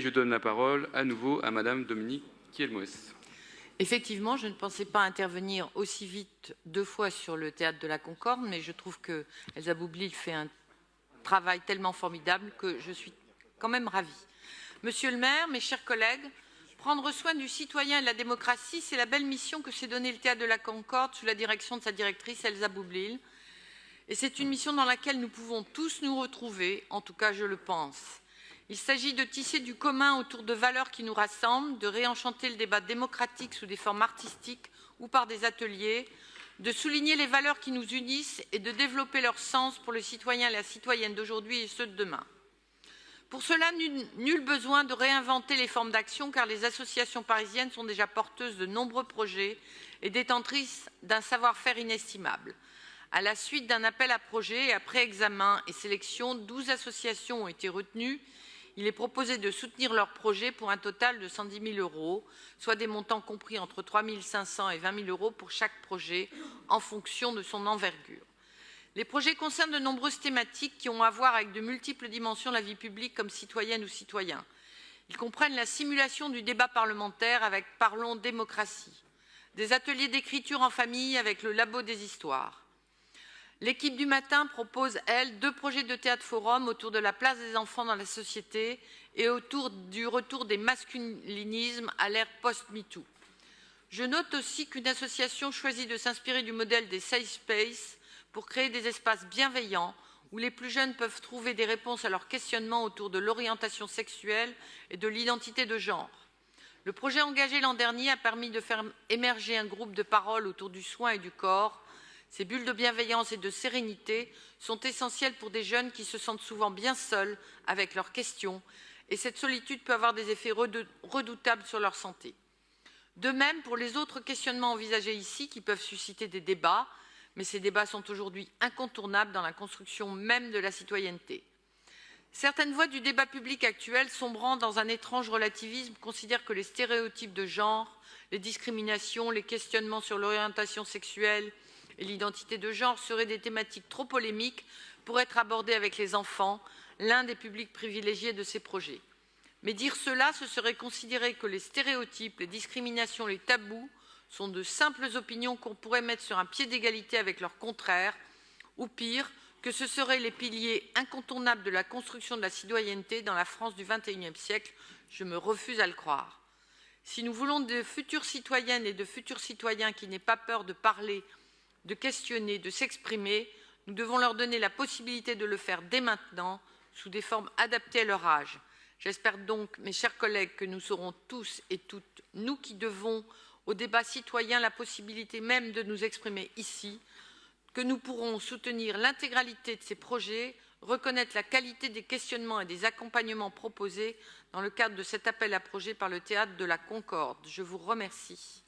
Je donne la parole à nouveau à Madame Dominique Kielmouès. Effectivement, je ne pensais pas intervenir aussi vite 2 fois sur le théâtre de la Concorde, mais je trouve que Elsa Boublil fait un travail tellement formidable que je suis quand même ravie. Monsieur le maire, mes chers collègues, prendre soin du citoyen et de la démocratie, c'est la belle mission que s'est donnée le théâtre de la Concorde sous la direction de sa directrice Elsa Boublil. Et c'est une mission dans laquelle nous pouvons tous nous retrouver, en tout cas je le pense. Il s'agit de tisser du commun autour de valeurs qui nous rassemblent, de réenchanter le débat démocratique sous des formes artistiques ou par des ateliers, de souligner les valeurs qui nous unissent et de développer leur sens pour le citoyen et la citoyenne d'aujourd'hui et ceux de demain. Pour cela, nul besoin de réinventer les formes d'action car les associations parisiennes sont déjà porteuses de nombreux projets et détentrices d'un savoir-faire inestimable. À la suite d'un appel à projets et après examen et sélection, 12 associations ont été retenues. Il est proposé de soutenir leurs projets pour un total de 110 000 €, soit des montants compris entre 3 500 et 20 000 € pour chaque projet, en fonction de son envergure. Les projets concernent de nombreuses thématiques qui ont à voir avec de multiples dimensions de la vie publique comme citoyenne ou citoyen. Ils comprennent la simulation du débat parlementaire avec Parlons démocratie, des ateliers d'écriture en famille avec le Labo des histoires. L'équipe du matin propose, elle, 2 projets de théâtre-forum autour de la place des enfants dans la société et autour du retour des masculinismes à l'ère post-MeToo. Je note aussi qu'une association choisit de s'inspirer du modèle des safe space pour créer des espaces bienveillants où les plus jeunes peuvent trouver des réponses à leurs questionnements autour de l'orientation sexuelle et de l'identité de genre. Le projet engagé l'an dernier a permis de faire émerger un groupe de parole autour du soin et du corps. Ces bulles de bienveillance et de sérénité sont essentielles pour des jeunes qui se sentent souvent bien seuls avec leurs questions et cette solitude peut avoir des effets redoutables sur leur santé. De même pour les autres questionnements envisagés ici qui peuvent susciter des débats, mais ces débats sont aujourd'hui incontournables dans la construction même de la citoyenneté. Certaines voix du débat public actuel, sombrant dans un étrange relativisme, considèrent que les stéréotypes de genre, les discriminations, les questionnements sur l'orientation sexuelle et l'identité de genre seraient des thématiques trop polémiques pour être abordées avec les enfants, l'un des publics privilégiés de ces projets. Mais dire cela, ce serait considérer que les stéréotypes, les discriminations, les tabous sont de simples opinions qu'on pourrait mettre sur un pied d'égalité avec leurs contraires, ou pire, que ce seraient les piliers incontournables de la construction de la citoyenneté dans la France du XXIe siècle. Je me refuse à le croire. Si nous voulons de futures citoyennes et de futurs citoyens qui n'aient pas peur de parler, de questionner, de s'exprimer, nous devons leur donner la possibilité de le faire dès maintenant, sous des formes adaptées à leur âge. J'espère donc, mes chers collègues, que nous serons tous et toutes, nous qui devons au débat citoyen la possibilité même de nous exprimer ici, que nous pourrons soutenir l'intégralité de ces projets, reconnaître la qualité des questionnements et des accompagnements proposés dans le cadre de cet appel à projets par le théâtre de la Concorde. Je vous remercie.